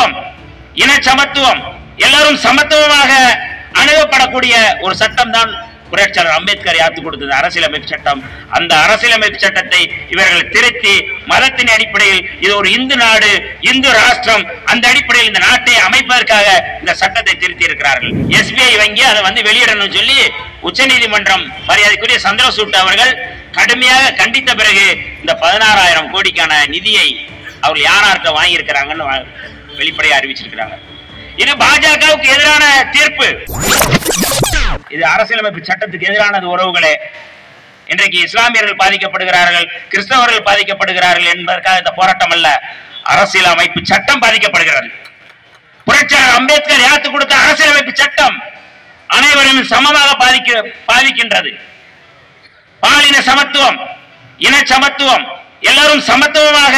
சமத்துவம், இன சமத்துவம், எல்லாரும் சமத்துவமாக அணுகப்படக்கூடிய ஒரு சட்டம் தான் புரட்சியாளர் அம்பேத்கர் யாத்து கொடுத்தது அரசியலமைப்பு சட்டம். அந்த அரசியலமைப்பு சட்டத்தை இவர்கள் திருத்தி மதத்தின் அடிப்படையில் இது ஒரு இந்து நாடு, இந்து ராஷ்டிரம், அந்த அடிப்படையில் இந்த நாட்டை அமைப்பதற்காக இந்த சட்டத்தை திருத்தி இருக்கிறார்கள். SBI வங்கி அதை வெளியிடணும் சொல்லி உச்சநீதிமன்றம் மரியாதைக்குரிய சந்திரசூட் அவர்கள் கடுமையாக கண்டித்த பிறகு இந்த 16,000 கோடிக்கான நிதியை அவர்கள் யாரார்கிட்ட வாங்கியிருக்கிறாங்கன்னு வெளிப்படையாக அறிவிச்சிருக்கிறாங்க. இது பாஜகவுக்கு எதிரான தீர்ப்பு. இது அரசியலமைப்பு சட்டத்துக்கு எதிரானது. உறவுகளே, இன்றைக்கு இஸ்லாமியர்கள் பாதிக்கப்படுகிறார்கள், கிறிஸ்தவர்கள் பாதிக்கப்படுகிறார்கள் என்பதற்காக இந்த போராட்டம் அல்ல. அரசியலமைப்பு சட்டம் பாதிக்கப்படுகிறது. புரட்சியாளர் அம்பேத்கர் யாத்து கொடுத்த அரசியலமைப்பு சட்டம் அனைவரும் சமமாக பாதிக்கின்றது. பாலின சமத்துவம், இன சமத்துவம், எல்லாரும் சமத்துவமாக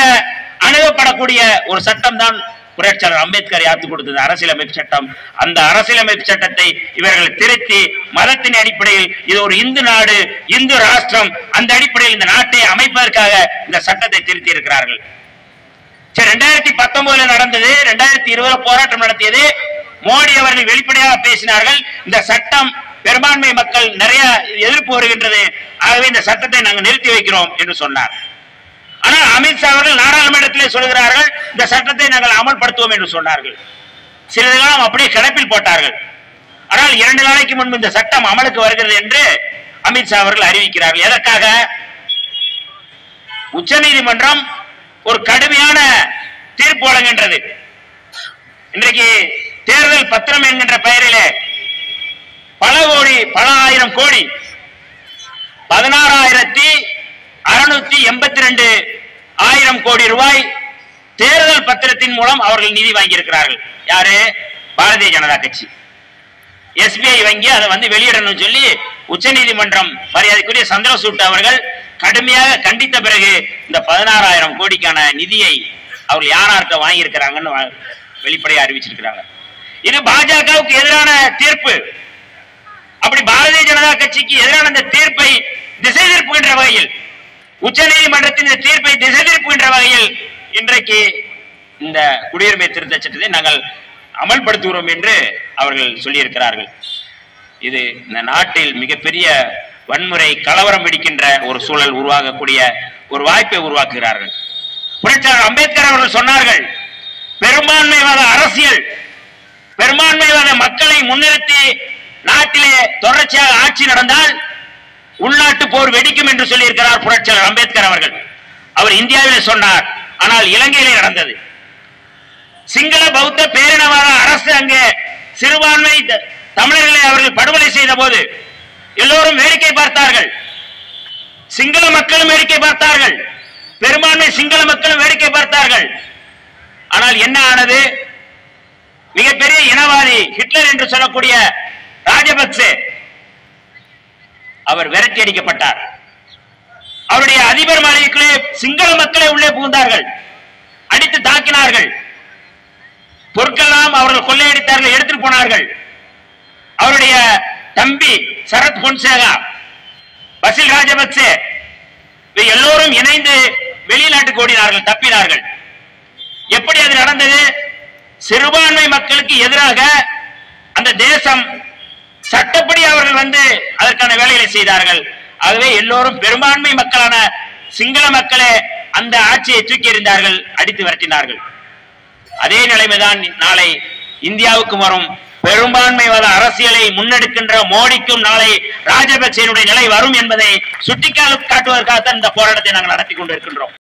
அணுகப்படக்கூடிய ஒரு சட்டம் தான் புரட்சியாளர் அம்பேத்கர் யாத்து கொடுத்தது அரசியலமைப்பு சட்டம். அந்த அரசியலமைப்பு சட்டத்தை இவர்கள் திருத்தி மதத்தின் அடிப்படையில் இது ஒரு இந்து நாடு, இந்து ராஷ்டிரம், அந்த அடிப்படையில் இந்த நாட்டை அமைப்பதற்காக இந்த சட்டத்தை திருத்தி இருக்கிறார்கள். 2019 நடந்தது, 2020 போராட்டம் நடத்தியது. மோடி அவர்கள் வெளிப்படையாக பேசினார்கள், இந்த சட்டம் பெரும்பான்மை மக்கள் நிறைய எதிர்ப்பு வருகின்றது, ஆகவே இந்த சட்டத்தை நாங்கள் நிறுத்தி வைக்கிறோம் என்று சொன்னார். ஆனால் அமித்ஷா அவர்கள் நாடாளுமன்றத்திலே சொல்கிறார்கள், இந்த சட்டத்தை நாங்கள் அமல்படுத்துவோம் என்று சொன்னார்கள். சிறிது காலம் அப்படியே கிடப்பில் போட்டார்கள். ஆனால் 2 நாளைக்கு முன்பு இந்த சட்டம் அமலுக்கு வருகிறது என்று அமித்ஷா அவர்கள் அறிவிக்கிறார்கள். எதற்காக? உச்சநீதிமன்றம் ஒரு கடுமையான தீர்ப்பு வழங்குகின்றது. இன்றைக்கு தேர்தல் பத்திரம் என்கின்ற பெயரிலே பல ஆயிரம் கோடி 16,682 கோடி ரூபாய் தேர்தல் பத்திரத்தின் மூலம் அவர்கள் நிதி வாங்கியிருக்கிறார்கள். யாரு? பாரதிய ஜனதா கட்சி. SBI வங்கி அதை வெளியிடணும் சொல்லி உச்சநீதிமன்றம் மரியாதைக்குரிய சந்திரசூட் அவர்கள் கடுமையாக கண்டித்த பிறகு இந்த 16,000 கோடிக்கான நிதியை அவர்கள் யாரார்கிட்ட வாங்கியிருக்கிறாங்கன்னு வெளிப்படையாக அறிவிச்சிருக்கிறாங்க. இது பாஜகவுக்கு எதிரான தீர்ப்பு. அப்படி பாரதிய ஜனதா கட்சிக்கு எதிரான இந்த தீர்ப்பை திசை திருப்புகின்ற வகையில், உச்சநீதிமன்றத்தின் இந்த தீர்ப்பை திசை திருப்புகின்ற வகையில் இன்றைக்கு இந்த குடியுரிமை திருத்த சட்டத்தை நாங்கள் அமல்படுத்துகிறோம் என்று அவர்கள் சொல்லியிருக்கிறார்கள். இது இந்த நாட்டில் மிகப்பெரிய வன்முறை, கலவரம் வெடிக்கின்ற ஒரு சூழல் உருவாகக்கூடிய ஒரு வாய்ப்பை உருவாக்குகிறார்கள். புரட்சியாளர் அம்பேத்கர் அவர்கள் சொன்னார்கள், பெரும்பான்மைவாத அரசியல், பெரும்பான்மைவாத மக்களை முன்னிறுத்தி நாட்டிலே தொடர்ச்சியாக ஆட்சி நடந்தால் உள்நாட்டு போர் வெடிக்கும் என்று சொல்லியிருக்கிறார் புரட்சியாளர் அம்பேத்கர் அவர்கள். அவர் இந்தியாவிலே சொன்னார், ஆனால் இலங்கையிலே நடந்தது. சிங்கள பௌத்த பேரினவாத அரசு அங்கே சிறுபான்மை தமிழர்களை அவர்கள் படுகொலை செய்த போது எல்லோரும் வேடிக்கை பார்த்தார்கள். சிங்கள மக்களும் வேடிக்கை பார்த்தார்கள், பெரும்பான்மை சிங்கள மக்களும் வேடிக்கை பார்த்தார்கள். ஆனால் என்ன ஆனது? மிகப்பெரிய இனவாதி ஹிட்லர் என்று சொல்லக்கூடிய ராஜபக்சே அவர் விரட்டி அடிக்கப்பட்டார். அவருடைய அதிபர் மாளிகைக்குள்ளே சிங்கள மக்களை உள்ளே புகுந்தார்கள், அடித்து தாக்கினார்கள். பொருட்களெல்லாம் அவர்கள் கொள்ளையடித்தார்கள், எடுத்துட்டு போனார்கள். அவருடைய தம்பி சரத் பொன்சேகா, பசில் ராஜபக்சே எல்லோரும் இணைந்து வெளிநாட்டுக்கு ஓடினார்கள், தப்பினார்கள். எப்படி அது நடந்தது? சிறுபான்மை மக்களுக்கு எதிராக அந்த தேசம் சட்டப்படி அவர்கள் அதற்கான வேலைகளை செய்தார்கள். ஆகவே எல்லோரும் பெரும்பான்மை மக்களான சிங்கள மக்களே அந்த ஆட்சியை தூக்கி எறிந்தார்கள், அடித்து விரட்டினார்கள். அதே நிலைமைதான் நாளை இந்தியாவுக்கு வரும். பெரும்பான்மைவாத அரசியலை முன்னெடுக்கின்ற மோடிக்கும் நாளை ராஜபக்சேனுடைய நிலை வரும் என்பதை சுட்டிக்காட்டுவதற்காகத்தான் இந்த போராட்டத்தை நாங்கள் நடத்தி கொண்டிருக்கின்றோம்.